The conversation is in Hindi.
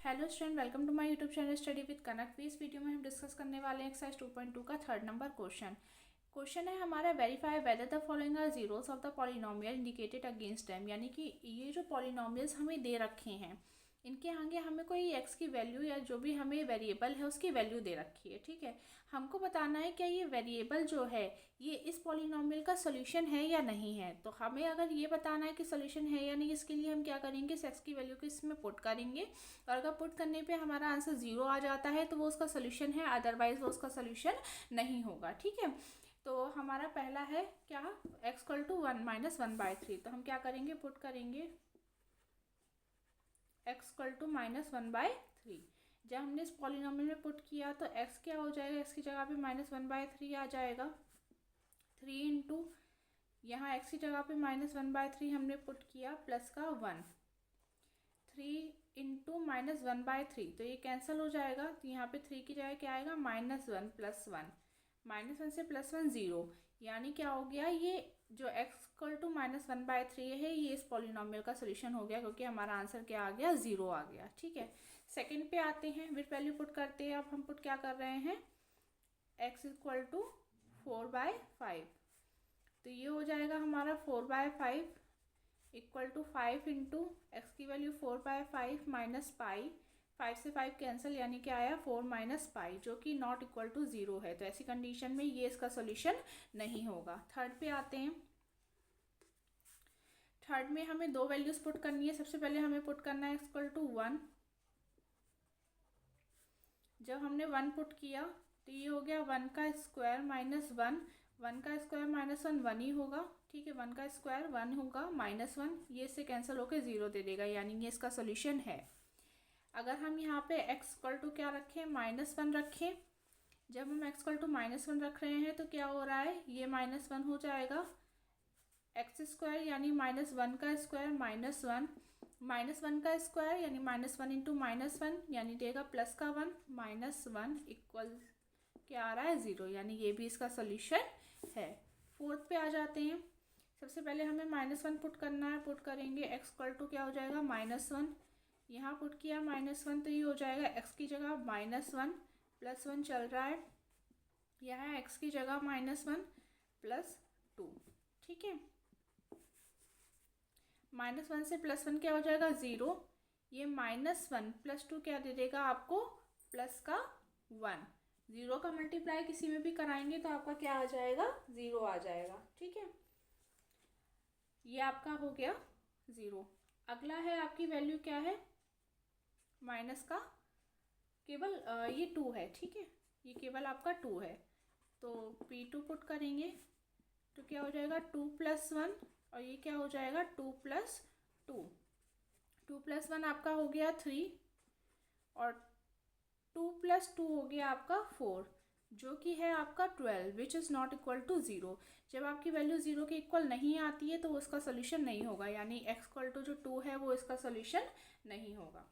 Hello student, welcome to my YouTube channel study with Kanak. इस वीडियो में हम डिस्कस करने वाले हैं एक्सरसाइज 2.2 का थर्ड नंबर क्वेश्चन है हमारा। Verify whether the following are zeros of the polynomial indicated against them. यानी कि ये जो पॉलिनोमियल्स हमें दे रखे हैं इनके आगे हमें कोई एक्स की वैल्यू या जो भी हमें वेरिएबल है उसकी वैल्यू दे रखी है। ठीक है, हमको बताना है क्या ये वेरिएबल जो है ये इस पॉलिनोमियल का सोल्यूशन है या नहीं है। तो हमें अगर ये बताना है कि सोल्यूशन है या नहीं, इसके लिए हम क्या करेंगे, इस एक्स की वैल्यू को इसमें पुट करेंगे और अगर पुट करने पे हमारा आंसर 0 आ जाता है तो वो उसका सोल्यूशन है, अदरवाइज वो उसका सोल्यूशन नहीं होगा। ठीक है, तो हमारा पहला है क्या, एक्स इक्वल टू 1 माइनस 1/3। तो हम क्या करेंगे, पुट करेंगे एक्स इक्वल टू माइनस 1/3। जब हमने इस पॉलिनोमियल में पुट किया तो एक्स क्या हो जाएगा, एक्स की जगह पे माइनस 1/3 आ जाएगा। 3 इंटू यहाँ एक्स की जगह पे माइनस 1/3 हमने पुट किया प्लस का 1। 3 इंटू माइनस 1/3 तो ये कैंसिल हो जाएगा। तो यहाँ पे 3 की जगह क्या आएगा, -1 प्लस 1। -1 से +1 0, यानी क्या हो गया, ये जो x इक्वल टू -1/3 है ये इस पॉलिनोमियल का सोल्यूशन हो गया, क्योंकि हमारा आंसर क्या आ गया, 0 आ गया। ठीक है, सेकंड पे आते हैं, विद वैल्यू पुट करते हैं। अब हम पुट क्या कर रहे हैं, x इक्वल टू 4/5। तो ये हो जाएगा हमारा 4/5 इक्वल टू 5 इंटू एक्स की वैल्यू 4/5 माइनस पाई, 5 से 5 कैंसिल, यानी क्या आया 4 माइनस पाई, जो कि नॉट इक्वल टू 0 है। तो ऐसी कंडीशन में ये इसका सोल्यूशन नहीं होगा। थर्ड पे आते हैं। थर्ड में हमें दो वैल्यूज पुट करनी है। सबसे पहले हमें पुट करना है एक्स इक्वल टू 1। जब हमने 1 पुट किया तो ये हो गया 1 का स्क्वायर माइनस 1। 1 का स्क्वायर माइनस 1 1 ही होगा। ठीक है, 1 का स्क्वायर 1 होगा, -1 ये इससे कैंसिल होकर 0 दे देगा, यानी ये इसका सोल्यूशन है। अगर हम यहाँ पे x इक्वल टू क्या रखें, -1 रखें। जब हम x इक्वल टू -1 रख रहे हैं तो क्या हो रहा है, ये -1 हो जाएगा। एक्स स्क्वायर यानी -1 का स्क्वायर -1, -1 का स्क्वायर यानी -1 इंटू -1 यानी देगा प्लस का 1, -1 इक्वल क्या आ रहा है, 0, यानी ये भी इसका सोल्यूशन है। फोर्थ पे आ जाते हैं। सबसे पहले हमें -1 पुट करना है। पुट करेंगे एक्स इक्वल टू क्या हो जाएगा, -1। यहाँ पुट किया -1 तो ये हो जाएगा एक्स की जगह -1 प्लस 1 चल रहा है, यहाँ एक्स की जगह -1 प्लस 2। ठीक है, -1 से +1 क्या हो जाएगा, 0। ये -1 प्लस 2 क्या दे देगा आपको, प्लस का 1। 0 का मल्टीप्लाई किसी में भी कराएंगे तो आपका क्या आ जाएगा, 0 आ जाएगा। ठीक है, ये आपका हो गया 0। अगला है आपकी वैल्यू क्या है, माइनस का केवल ये 2 है। ठीक है, ये केवल आपका 2 है। तो P2 पुट करेंगे तो क्या हो जाएगा, 2 + 1 और ये क्या हो जाएगा, 2 + 2। 2 + 1 आपका हो गया 3 और 2 + 2 हो गया आपका 4, जो कि है आपका 12, which is not equal to 0। जब आपकी वैल्यू 0 के इक्वल नहीं आती है तो उसका सोल्यूशन नहीं होगा, यानी x इक्वल टू जो 2 है वो इसका सोल्यूशन नहीं होगा।